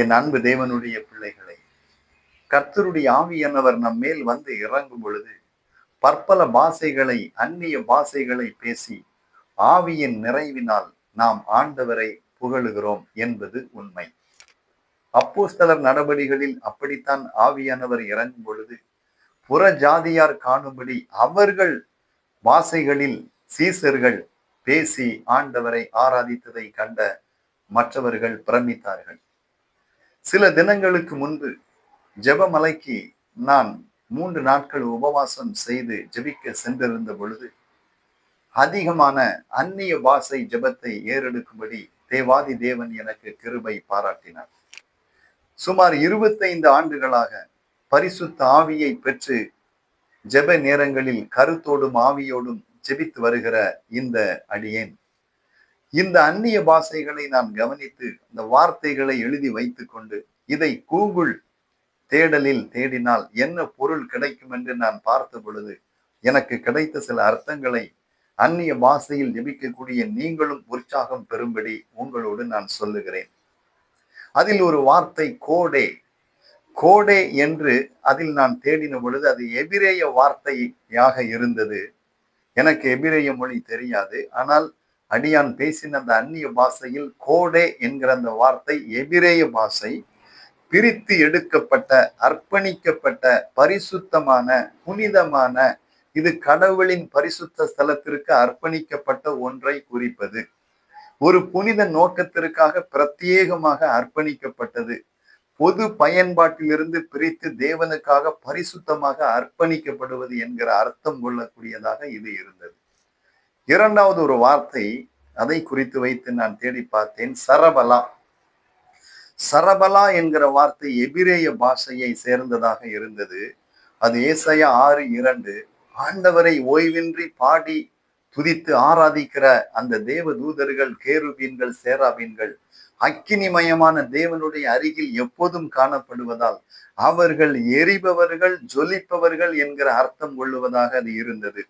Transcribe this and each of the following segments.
என் அன்பு தேவனுடைய பிள்ளைகளை, கர்த்தருடைய ஆவியானவர் நம் மேல் வந்து இறங்கும் பொழுது பற்பல பாஷைகளை, அந்நிய பாஷைகளை பேசி ஆவியின் நிறைவினால் நாம் ஆண்டவரை புகழுகிறோம் என்பது உண்மை. அப்போஸ்தலர் நடபடிகளில் அப்படித்தான் ஆவியானவர் இறங்கும் பொழுது புற ஜாதியார் காணும்படி அவர்கள் பாஷைகளில் சீசர்கள் பேசி ஆண்டவரை ஆராதித்ததை கண்ட மற்றவர்கள் பிரமித்தார்கள். சில தினங்களுக்கு முன்பு ஜெபமலைக்கு நான் 3 நாட்கள் உபவாசம் செய்து ஜெபிக்க சென்றிருந்த பொழுது அதிகமான அந்நிய பாஷை ஜெபத்தை ஏறெடுக்கும்படி தேவாதி தேவன் எனக்கு கிருபை பாராட்டினார். சுமார் 25 ஆண்டுகளாக பரிசுத்த ஆவியை பெற்று ஜெப நேரங்களில் கருத்தோடும் ஆவியோடும் ஜெபித்து வருகிற இந்த அடியேன் இந்த அந்நிய பாஷைகளை நான் கவனித்து இந்த வார்த்தைகளை எழுதி வைத்துக் கொண்டு இதை கூகுள் தேடலில் தேடினால் என்ன பொருள் கிடைக்கும் என்று நான் பார்த்த பொழுது எனக்கு கிடைத்த சில அர்த்தங்களை அந்நிய பாஷையில் ஜெபிக்கக்கூடிய நீங்களும் உற்சாகம் பெறும்படி உங்களோடு நான் சொல்லுகிறேன். அதில் ஒரு வார்த்தை கோடே. கோடே என்று அதில் நான் தேடின பொழுது அது எபிரேய வார்த்தையாக இருந்தது. எனக்கு எபிரேய மொழி தெரியாது. ஆனால் அடியான் பேசின அந்த அந்நிய பாஷையில் கோடே என்கிற அந்த வார்த்தை எபிரேய பாஷை. பிரித்து எடுக்கப்பட்ட, அர்ப்பணிக்கப்பட்ட, பரிசுத்தமான, புனிதமான, இது கடவுளின் பரிசுத்த ஸ்தலத்திற்கு அர்ப்பணிக்கப்பட்ட ஒன்றை குறிப்பது. ஒரு புனித நோக்கத்திற்காக பிரத்யேகமாக அர்ப்பணிக்கப்பட்டது. பொது பயன்பாட்டிலிருந்து பிரித்து தேவனுக்காக பரிசுத்தமாக அர்ப்பணிக்கப்படுவது என்கிற அர்த்தம் கொள்ளக்கூடியதாக இது இருந்தது. இரண்டாவது ஒரு வார்த்தை, அதை குறித்து வைத்து நான் தேடி பார்த்தேன். சரபலா. சரபலா என்கிற வார்த்தை எபிரேய பாஷையை சேர்ந்ததாக இருந்தது. அது ஏசாயா 6:2. ஆண்டவரை ஓய்வின்றி பாடி துதித்து ஆராதிக்கிற அந்த தேவ தூதர்கள், கேருபீன்கள், சேராபீன்கள் அக்கினிமயமான தேவனுடைய அருகில் எப்போதும் காணப்படுவதால் அவர்கள் எரிபவர்கள், ஜொலிப்பவர்கள் என்கிற அர்த்தம் கொள்ளுவதாக அது இருந்தது.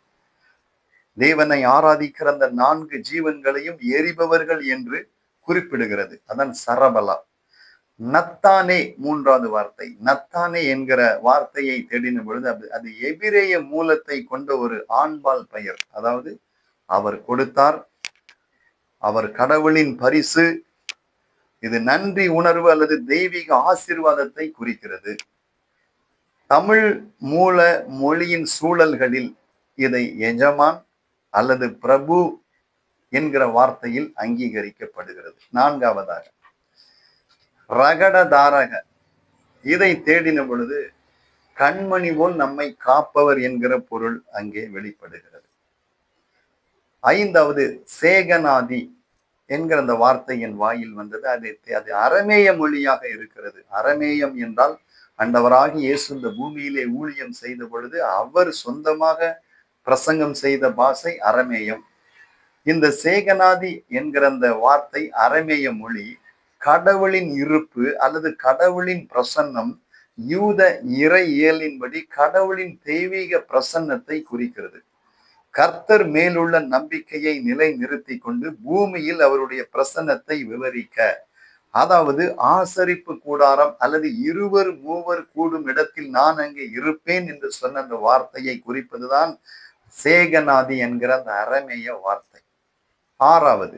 தேவனை ஆராதிக்கிற அந்த 4 ஜீவன்களையும் எரிபவர்கள் என்று குறிப்பிடுகிறது. அதான் சரபலா. நத்தானே மூன்றாவது வார்த்தை. நத்தானே என்கிற வார்த்தையை தேடின பொழுது அது எபிரேய மூலத்தை கொண்ட ஒரு ஆண்பால் பெயர். அதாவது அவர் கொடுத்தார், அவர் கடவுளின் பரிசு. இது நன்றி உணர்வு அல்லது தெய்வீக ஆசீர்வாதத்தை குறிக்கிறது. தமிழ் மூல மொழியின் சூழல்களில் இதை எஜமான் அல்லது பிரபு என்கிற வார்த்தையில் அங்கீகரிக்கப்படுகிறது. நான்காவதாக ரகடதாரக. இதை தேடின பொழுது கண்மணி போல் நம்மை காப்பவர் என்கிற பொருள் அங்கே வெளிப்படுகிறது. ஐந்தாவது சேகநாதி என்கிற அந்த வார்த்தை என் வாயில் வந்தது. அது அரமேய மொழியாக இருக்கிறது. அரமேயம் என்றால் ஆண்டவராகிய இயேசு இந்த பூமியிலே ஊழியம் செய்த பொழுது அவர் சொந்தமாக பிரசங்கம் செய்த பாஷை அரமேயம். இந்த சேகநாதி என்கிற அந்த வார்த்தை அரமேய மொழி கடவுளின் இருப்பு அல்லது கடவுளின் பிரசன்னம், யூத இறை இயலின்படி கடவுளின் தெய்வீக பிரசன்னத்தை குறிக்கிறது. கர்த்தர் மேலுள்ள நம்பிக்கையை நிலை நிறுத்தி கொண்டு பூமியில் அவருடைய பிரசன்னத்தை விவரிக்க, அதாவது ஆசரிப்பு கூடாரம் அல்லது 2 3 கூடும் இடத்தில் நான் அங்கே இருப்பேன் என்று சொன்ன அந்த வார்த்தையை குறிப்பதுதான் சேகநாதி என்கிற அந்த அரமேய வார்த்தை. ஆறாவது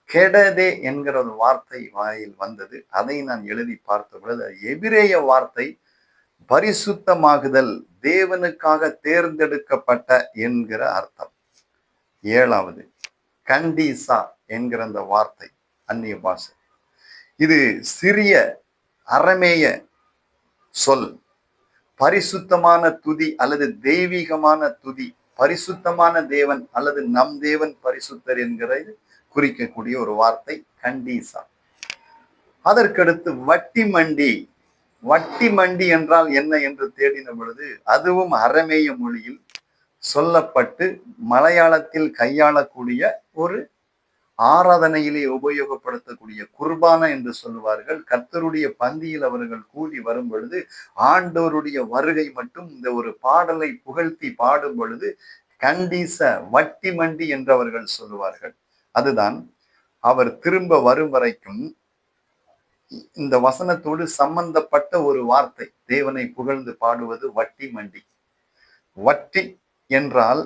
கெடதே என்கிற ஒரு வார்த்தை வாயில் வந்தது. அதை நான் எழுதி பார்த்த பொழுது எபிரேய வார்த்தை பரிசுத்தமாகுதல், தேவனுக்காக தேர்ந்தெடுக்கப்பட்ட என்கிற அர்த்தம். ஏழாவது கண்டீசா என்கிற அந்த வார்த்தை அந்நிய பாஷை. இது சிறிய அரமேய சொல். பரிசுத்தமான துதி அல்லது தெய்வீகமான துதி, பரிசுத்தமான தேவன் அல்லது நம் தேவன் பரிசுத்தர் என்கிறது குறிக்கக்கூடிய ஒரு வார்த்தை கண்டீசா. அதற்கடுத்து வட்டி மண்டி. வட்டி மண்டி என்றால் என்ன என்று தேடின பொழுது அதுவும் அரமேய மொழியில் சொல்லப்பட்டு மலையாளத்தில் கையாளக்கூடிய ஒரு ஆராதனையிலே உபயோகப்படுத்தக்கூடிய குர்பானா என்று சொல்லுவார்கள். கர்த்தருடைய பந்தியில் அவர்கள் கூடி வரும் பொழுது ஆண்டவருடைய வருகை மட்டும் இந்த ஒரு பாடலை புகழ்த்தி பாடும் பொழுது கண்டீச வட்டி மண்டி என்று அவர்கள் சொல்லுவார்கள். அதுதான் அவர் திரும்ப வரும் வரைக்கும் இந்த வசனத்தோடு சம்பந்தப்பட்ட ஒரு வார்த்தை. தேவனை புகழ்ந்து பாடுவது வட்டி மண்டி. வட்டி என்றால்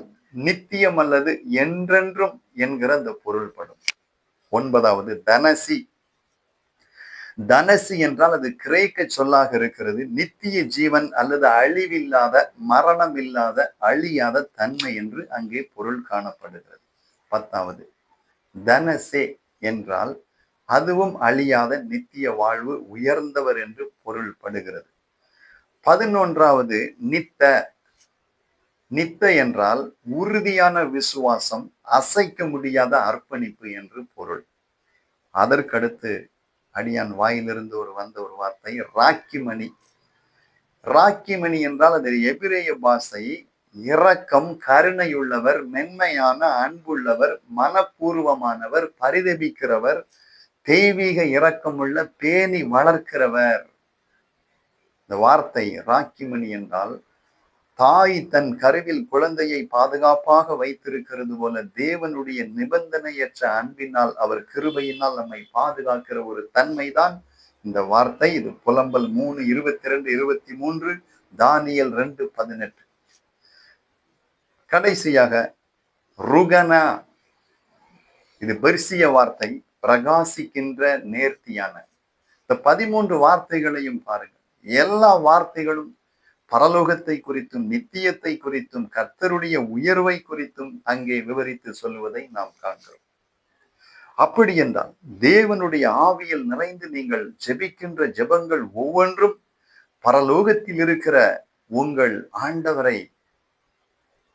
நித்தியம் அல்லது என்றென்றும் என்கிற அந்த பொருள்படும். 9வது தனசி. தனசி என்றால் அது கிரேக்க சொல்லாக இருக்கிறது. நித்திய ஜீவன் அல்லது அழிவில்லாத, மரணம் இல்லாத, அழியாத தன்மை என்று அங்கே பொருள் காணப்படுகிறது. 10வது தனசே என்றால் அதுவும் அழியாத நித்திய வாழ்வு, உயர்ந்தவர் என்று பொருள்படுகிறது. 11வது நித்த. நித்த என்றால் உறுதியான விசுவாசம், அசைக்க முடியாத அர்ப்பணிப்பு என்று பொருள். அதற்கடுத்து அடியான் வாயிலிருந்து வந்த ஒரு வார்த்தை ராக்கிமணி. ராக்கிமணி என்றால் அது எபிரேய பாஷை. இரக்கம், கருணையுள்ளவர், மென்மையான, அன்புள்ளவர், மனப்பூர்வமானவர், பரிதபிக்கிறவர், தெய்வீக இரக்கமுள்ள, பேணி வளர்க்கிறவர். இந்த வார்த்தை ராக்கிமணி என்றால் தாய் தன் கருவில் குழந்தையை பாதுகாப்பாக வைத்திருக்கிறது போல தேவனுடைய நிபந்தனையற்ற அன்பினால், அவர் கிருபையினால் நம்மை பாதுகாக்கிற ஒரு தன்மைதான் இந்த வார்த்தை. இது புலம்பல் 3:22-23, தானியல் 2:18. கடைசியாக ருகனா. இது பெர்சிய வார்த்தை, பிரகாசிக்கின்ற, நேர்த்தியான. இந்த 13 வார்த்தைகளையும் பாருங்கள். எல்லா வார்த்தைகளும் பரலோகத்தை குறித்தும், நித்தியத்தை குறித்தும், கர்த்தருடைய உயர்வை குறித்தும் அங்கே விவரித்து சொல்லுவதை நாம் காண்கிறோம். அப்படி என்றால் தேவனுடைய ஆவியில் நிறைந்து நீங்கள் ஜெபிக்கின்ற ஜெபங்கள் ஒவ்வொன்றும் பரலோகத்தில் இருக்கிற உங்கள் ஆண்டவரை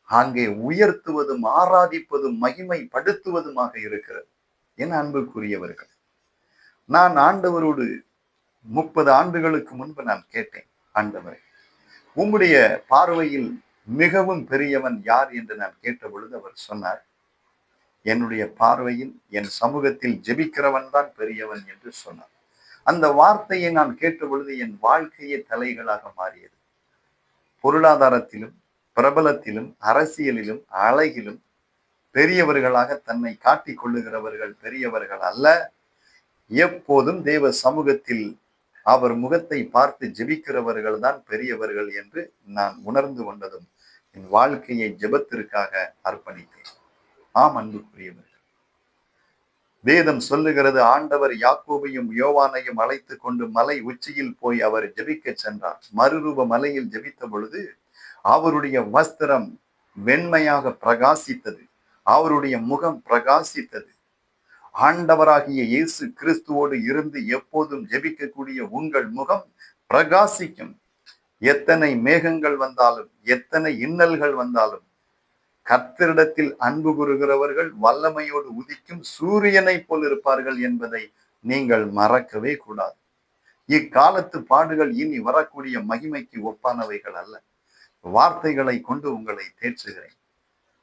அங்கே உயர்த்துவதும், ஆராதிப்பதும், மகிமைப்படுத்துவதுமாக இருக்கிறது. என் அன்புக்குரியவர்கள், நான் ஆண்டவரோடு 30 ஆண்டுகளுக்கு முன்பு நான் கேட்டேன், ஆண்டவரை உம்முடைய பார்வையில் மிகவும் பெரியவன் யார் என்று நான் கேட்ட பொழுது அவர் சொன்னார், என்னுடைய பார்வையில் என் சமூகத்தில் ஜெபிக்கிறவன் தான் பெரியவன் என்று சொன்னார். அந்த வார்த்தையை நான் கேட்ட பொழுது என் வாழ்க்கையே தலைகளாக மாறியது. பொருளாதாரத்திலும், பிரபலத்திலும், அரசியலிலும், அழகிலும் பெரியவர்களாக தன்னை காட்டிக் கொள்ளுகிறவர்கள் பெரியவர்கள் அல்ல. எப்போதும் தேவ சமூகத்தில் அவர் முகத்தை பார்த்து ஜெபிக்கிறவர்கள் தான் பெரியவர்கள் என்று நான் உணர்ந்து கொண்டதும் என் வாழ்க்கையை ஜெபத்திற்காக அர்ப்பணித்தேன். ஆம் அன்புக்குரியவர்கள், வேதம் சொல்லுகிறது, ஆண்டவர் யாக்கோபையும் யோவானையும் அழைத்து கொண்டு மலை உச்சியில் போய் அவர் ஜெபிக்க சென்றார். மறுரூப மலையில் ஜெபித்த பொழுது அவருடைய வஸ்திரம் வெண்மையாக பிரகாசித்தது, அவருடைய முகம் பிரகாசித்தது. ஆண்டவராகிய இயேசு கிறிஸ்துவோடு இருந்து எப்போதும் ஜெபிக்கக்கூடிய உங்கள் முகம் பிரகாசிக்கும். எத்தனை மேகங்கள் வந்தாலும், எத்தனை இன்னல்கள் வந்தாலும், கர்த்தரிடத்தில் அன்பு கூறுகிறவர்கள் வல்லமையோடு உதிக்கும் சூரியனை போல் இருப்பார்கள் என்பதை நீங்கள் மறக்கவே கூடாது. இக்காலத்து பாடுகள் இனி வரக்கூடிய மகிமைக்கு ஒப்பானவைகள் அல்ல. வார்த்தைகளை கொண்டு உங்களை தேற்றுகிறேன்,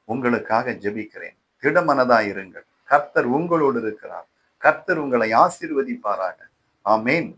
உங்களுக்காக ஜெபிக்கிறேன். திடமனதாயிருங்கள், கர்த்தர் உங்களோடு இருக்கிறார். கர்த்தர் உங்களை ஆசீர்வதிப்பாராக. ஆமேன்.